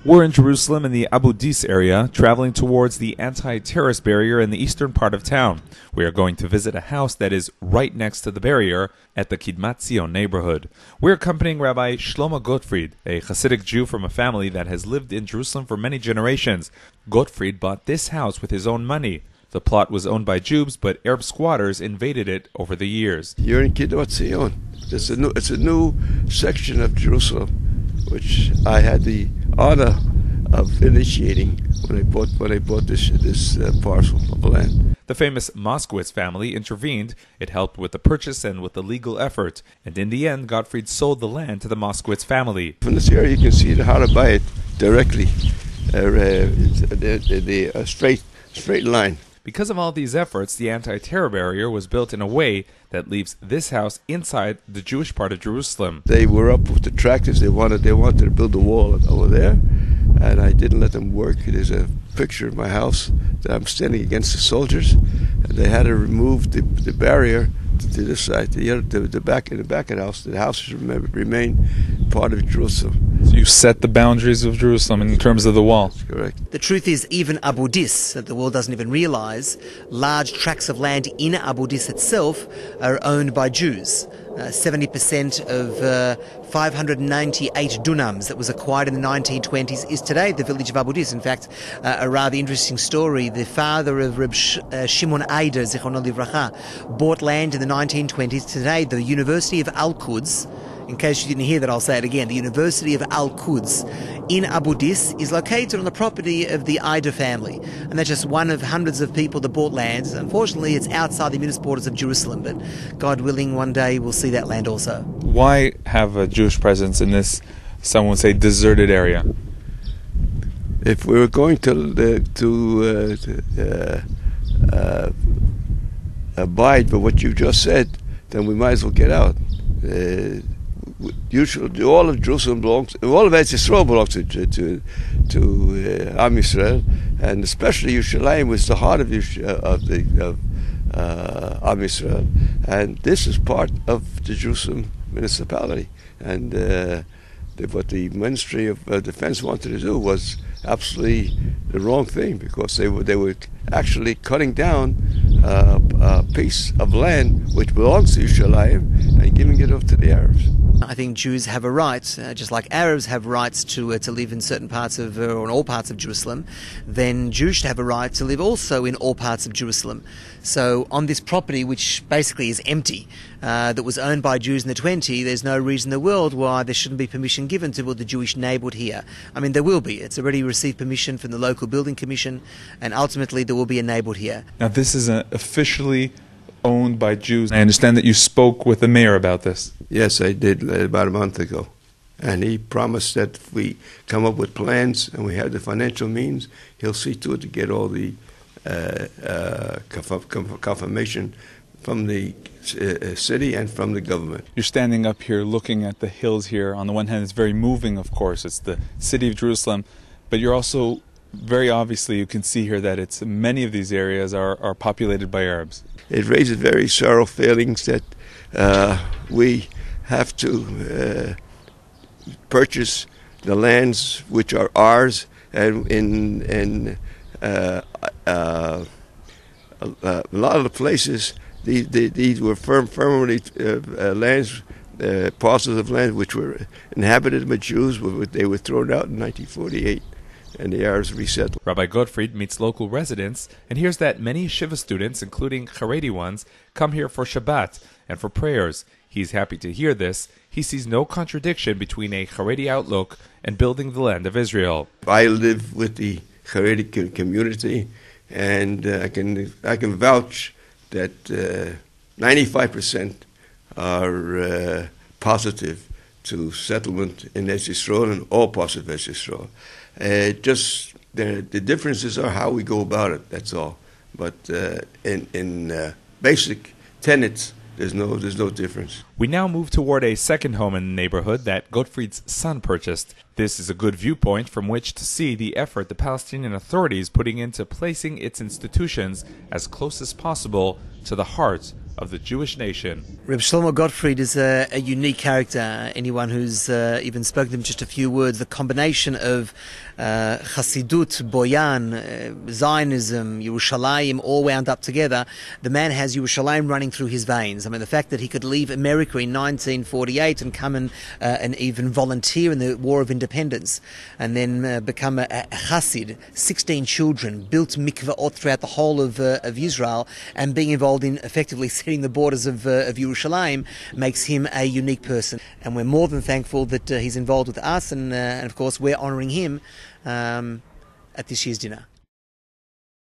We're in Jerusalem in the Abu Dis area, traveling towards the anti-terrorist barrier in the eastern part of town. We are going to visit a house that is right next to the barrier at the Kidmat Zion neighborhood. We're accompanying Rabbi Shlomo Gottfried, a Hassidic Jew from a family that has lived in Jerusalem for many generations. Gottfried bought this house with his own money. The plot was owned by Jews, but Arab squatters invaded it over the years. You're in Kidmat Zion. It's a new section of Jerusalem, which I had the honor of initiating when I bought this parcel of land. The famous Moskowitz family intervened. It helped with the purchase and with the legal effort. And in the end, Gottfried sold the land to the Moskowitz family. From this area, you can see how to buy it directly, the straight line. Because of all these efforts, the anti-terror barrier was built in a way that leaves this house inside the Jewish part of Jerusalem. They were up with the tractors. They wanted to build a wall over there, and I didn't let them work. There's a picture of my house that I'm standing against the soldiers, and they had to remove the barrier to this side, the back of the house. The house remain part of Jerusalem. So you set the boundaries of Jerusalem in terms of the wall. That's correct. The truth is, even Abu Dis, that the world doesn't even realize, large tracts of land in Abu Dis itself are owned by Jews. 70% of 598 dunams that was acquired in the 1920s is today the village of Abu Dis. In fact, a rather interesting story. The father of Reb Shimon Eider, Zichrono Livracha, bought land in the 1920s. Today, the University of Al-Quds, in case you didn't hear that, I'll say it again. The University of Al-Quds in Abu Dis is located on the property of the Eider family. And that's just one of hundreds of people that bought land. Unfortunately, it's outside the municipal borders of Jerusalem, but God willing, one day we'll see that land also. Why have a Jewish presence in this, some would say, deserted area? If we were going to abide by what you just said, then we might as well get out. Usually, all of Jerusalem belongs, all of Eretz Yisrael belongs to Am Yisrael, and especially Yerushalayim was the heart of Am Yisrael, and this is part of the Jerusalem municipality. And what the Ministry of Defense wanted to do was absolutely the wrong thing, because they were actually cutting down a piece of land which belongs to Yerushalayim and giving it up to the Arabs. I think Jews have a right, just like Arabs have rights to live in certain parts of, or in all parts of Jerusalem, then Jews should have a right to live also in all parts of Jerusalem. So on this property, which basically is empty, that was owned by Jews in the 20s, there's no reason in the world why there shouldn't be permission given to build the Jewish neighborhood here. I mean, there will be. It's already received permission from the local building commission, and ultimately there will be a neighborhood here. Now this is officially owned by Jews. I understand that you spoke with the mayor about this. Yes, I did about a month ago. And he promised that if we come up with plans and we have the financial means, he'll see to it to get all the confirmation from the city and from the government. You're standing up here looking at the hills here. On the one hand, it's very moving, of course. It's the city of Jerusalem. But you're also, very obviously, you can see here that many of these areas are populated by Arabs. It raises very sorrow feelings that we have to purchase the lands which are ours, and in a lot of the places these were firmly lands, parcels of land which were inhabited by Jews. They were thrown out in 1948. And the Arabs resettled. Rabbi Gottfried meets local residents and hears that many yeshiva students, including Haredi ones, come here for Shabbat and for prayers. He's happy to hear this. He sees no contradiction between a Haredi outlook and building the land of Israel. I live with the Haredi community, and I can vouch that 95% are positive to settlement in Eretz Yisrael and all parts of Eretz Yisrael. Just the differences are how we go about it. That's all. But in basic tenets, there's no difference. We now move toward a second home in the neighborhood that Gottfried's son purchased. This is a good viewpoint from which to see the effort the Palestinian Authority is putting into placing its institutions as close as possible to the heart of the Jewish nation. Reb Shlomo Gottfried is a unique character. Anyone who's even spoken to him just a few words, the combination of Chassidut, Boyan, Zionism, Yerushalayim, all wound up together. The man has Yerushalayim running through his veins. I mean, the fact that he could leave America in 1948 and come and even volunteer in the War of Independence, and then become a Hassid, 16 children, built mikvaot throughout the whole of Israel, and being involved in effectively setting the borders of Yerushalayim makes him a unique person. And we're more than thankful that he's involved with us, and of course we're honouring him at this year's dinner.